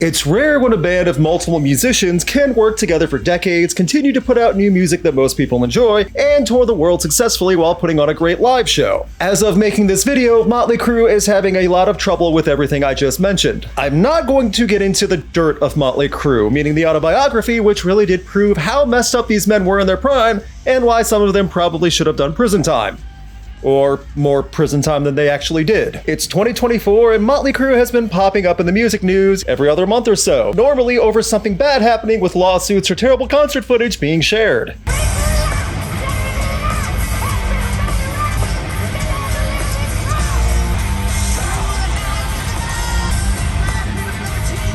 It's rare when a band of multiple musicians can work together for decades, continue to put out new music that most people enjoy, and tour the world successfully while putting on a great live show. As of making this video, Motley Crue is having a lot of trouble with everything I just mentioned. I'm not going to get into the dirt of Motley Crue, meaning the autobiography, which really did prove how messed up these men were in their prime, and why some of them probably should have done prison time. Or more prison time than they actually did. It's 2024 and Motley Crue has been popping up in the music news every other month or so, normally over something bad happening with lawsuits or terrible concert footage being shared.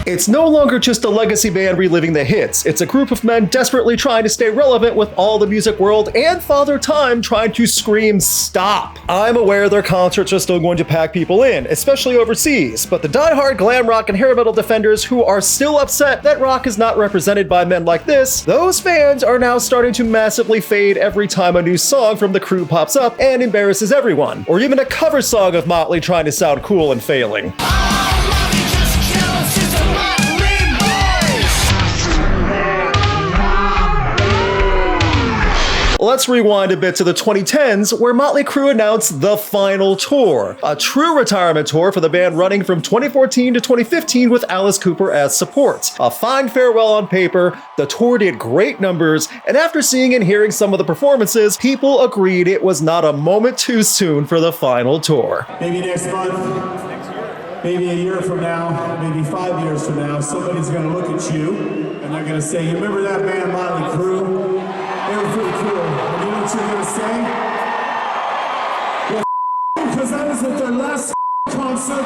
It's no longer just a legacy band reliving the hits, it's a group of men desperately trying to stay relevant with all the music world and Father Time trying to scream stop. I'm aware their concerts are still going to pack people in, especially overseas, but the die-hard glam rock and hair metal defenders who are still upset that rock is not represented by men like this, those fans are now starting to massively fade every time a new song from the Crue pops up and embarrasses everyone, or even a cover song of Motley trying to sound cool and failing. Let's rewind a bit to the 2010s, where Motley Crue announced the final tour, a true retirement tour for the band running from 2014 to 2015 with Alice Cooper as support. A fine farewell on paper, the tour did great numbers, and after seeing and hearing some of the performances, people agreed it was not a moment too soon for the final tour. Maybe next month, maybe a year from now, maybe 5 years from now, somebody's gonna look at you and they're gonna say, you remember that band Motley Crue? They were pretty cool. And you know what you're gonna say? Well, because I was at their last concert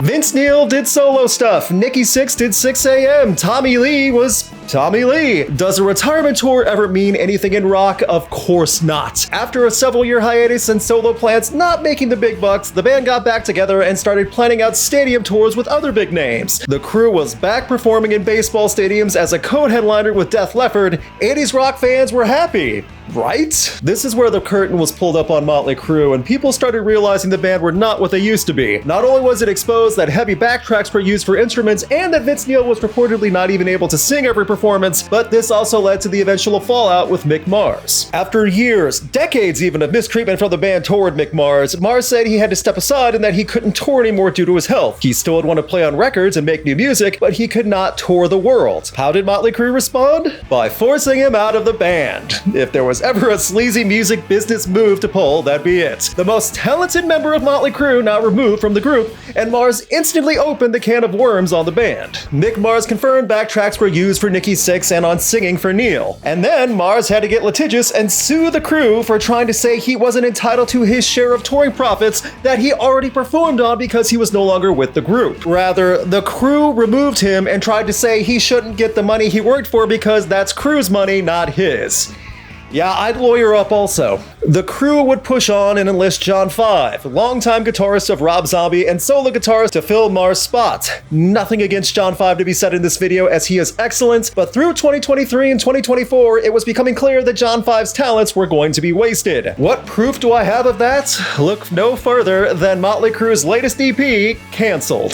Vince Neil did solo stuff, Nikki Sixx did 6 AM, Tommy Lee was Tommy Lee. Does a retirement tour ever mean anything in rock? Of course not. After a several-year hiatus and solo plans not making the big bucks, the band got back together and started planning out stadium tours with other big names. The Crue was back performing in baseball stadiums as a co-headliner with Def Leppard. 80s rock fans were happy, right? This is where the curtain was pulled up on Motley Crue and people started realizing the band were not what they used to be. Not only was it exposed that heavy backtracks were used for instruments and that Vince Neil was reportedly not even able to sing every performance, but this also led to the eventual fallout with Mick Mars. After years, decades even, of mistreatment from the band toward Mick Mars, Mars said he had to step aside and that he couldn't tour anymore due to his health. He still would want to play on records and make new music, but he could not tour the world. How did Motley Crue respond? By forcing him out of the band. If there was ever a sleazy music business move to pull, that'd be it. The most talented member of Motley Crue now removed from the group, and Mars instantly opened the can of worms on the band. Mick Mars confirmed backtracks were used for Nikki Sixx and on singing for Neil. And then Mars had to get litigious and sue the Crue for trying to say he wasn't entitled to his share of touring profits that he already performed on because he was no longer with the group. Rather, the Crue removed him and tried to say he shouldn't get the money he worked for because that's Crue's money, not his. Yeah, I'd lawyer up also. The Crue would push on and enlist John Five, longtime guitarist of Rob Zombie and solo guitarist, to fill Mars' spot. Nothing against John Five to be said in this video as he is excellent, but through 2023 and 2024, it was becoming clear that John Five's talents were going to be wasted. What proof do I have of that? Look no further than Motley Crue's latest EP, Cancelled.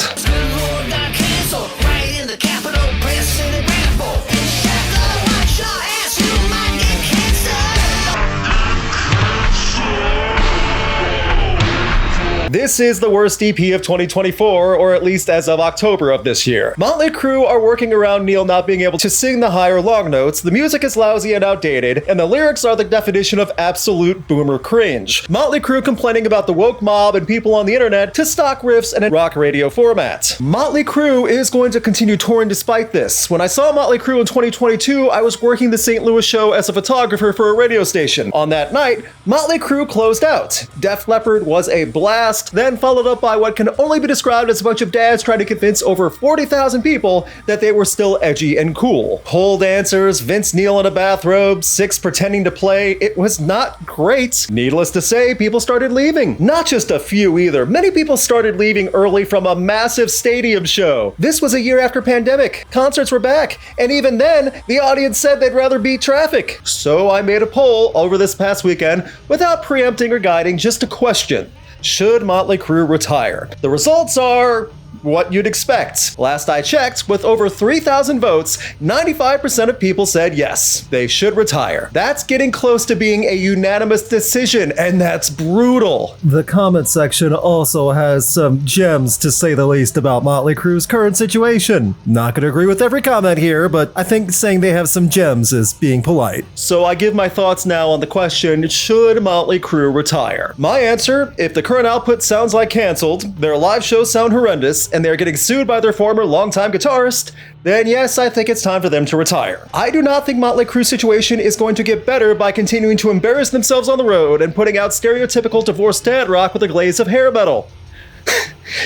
This is the worst EP of 2024, or at least as of October of this year. Motley Crue are working around Neil not being able to sing the high or long notes, the music is lousy and outdated, and the lyrics are the definition of absolute boomer cringe. Motley Crue complaining about the woke mob and people on the internet to stock riffs and a rock radio format. Motley Crue is going to continue touring despite this. When I saw Motley Crue in 2022, I was working the St. Louis show as a photographer for a radio station. On that night, Motley Crue closed out. Def Leppard was a blast, then followed up by what can only be described as a bunch of dads trying to convince over 40,000 people that they were still edgy and cool. Pole dancers, Vince Neil in a bathrobe, Sixx pretending to play. It was not great. Needless to say, people started leaving. Not just a few either. Many people started leaving early from a massive stadium show. This was a year after pandemic. Concerts were back, and even then, the audience said they'd rather beat traffic. So I made a poll over this past weekend without preempting or guiding, just a question. Should Motley Crue retire? The results are what you'd expect. Last I checked, with over 3,000 votes, 95% of people said yes, they should retire. That's getting close to being a unanimous decision, and that's brutal. The comment section also has some gems, to say the least, about Motley Crue's current situation. Not gonna agree with every comment here, but I think saying they have some gems is being polite. So I give my thoughts now on the question, should Motley Crue retire? My answer, if the current output sounds like canceled, their live shows sound horrendous, and they're getting sued by their former longtime guitarist, then yes, I think it's time for them to retire. I do not think Motley Crue's situation is going to get better by continuing to embarrass themselves on the road and putting out stereotypical divorced dad rock with a glaze of hair metal.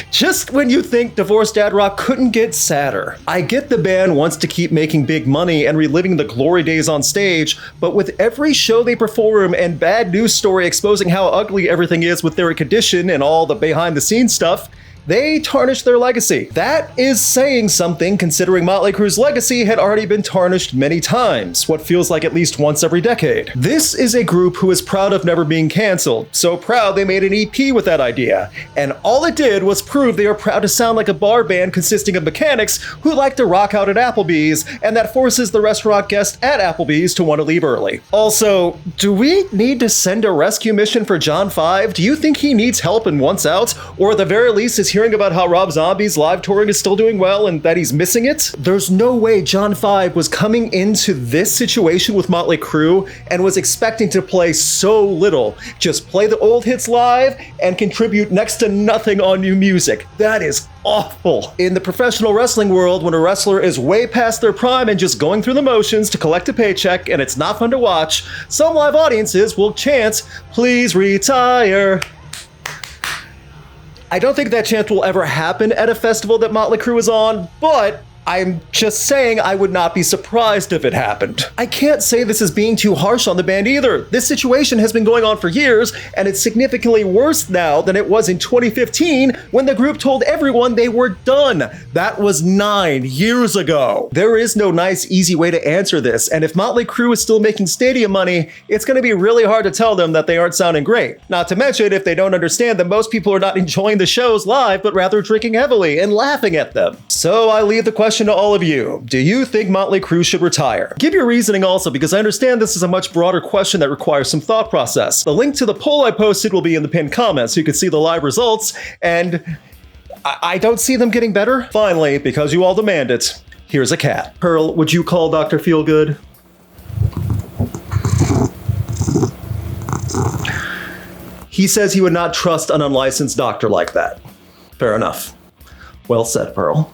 Just when you think divorced dad rock couldn't get sadder. I get the band wants to keep making big money and reliving the glory days on stage, but with every show they perform and bad news story exposing how ugly everything is with their condition and all the behind the scenes stuff, they tarnished their legacy. That is saying something, considering Motley Crue's legacy had already been tarnished many times, what feels like at least once every decade. This is a group who is proud of never being canceled, so proud they made an EP with that idea. And all it did was prove they are proud to sound like a bar band consisting of mechanics who like to rock out at Applebee's, and that forces the restaurant guest at Applebee's to want to leave early. Also, do we need to send a rescue mission for John 5? Do you think he needs help and wants out? Or at the very least is hearing about how Rob Zombie's live touring is still doing well and that he's missing it? There's no way John 5 was coming into this situation with Motley Crue and was expecting to play so little. Just play the old hits live and contribute next to nothing on new music. That is awful. In the professional wrestling world, when a wrestler is way past their prime and just going through the motions to collect a paycheck and it's not fun to watch, some live audiences will chant, "Please retire." I don't think that chant will ever happen at a festival that Motley Crue is on, but I'm just saying I would not be surprised if it happened. I can't say this is being too harsh on the band either. This situation has been going on for years, and it's significantly worse now than it was in 2015 when the group told everyone they were done. That was 9 years ago. There is no nice, easy way to answer this, and if Motley Crue is still making stadium money, it's going to be really hard to tell them that they aren't sounding great. Not to mention if they don't understand that most people are not enjoying the shows live, but rather drinking heavily and laughing at them. So I leave the question to all of you. Do you think Motley Crue should retire? Give your reasoning also, because I understand this is a much broader question that requires some thought process. The link to the poll I posted will be in the pinned comments so you can see the live results, and I don't see them getting better. Finally, because you all demand it, here's a cat. Pearl, would you call Dr. Feelgood? He says he would not trust an unlicensed doctor like that. Fair enough. Well said, Pearl.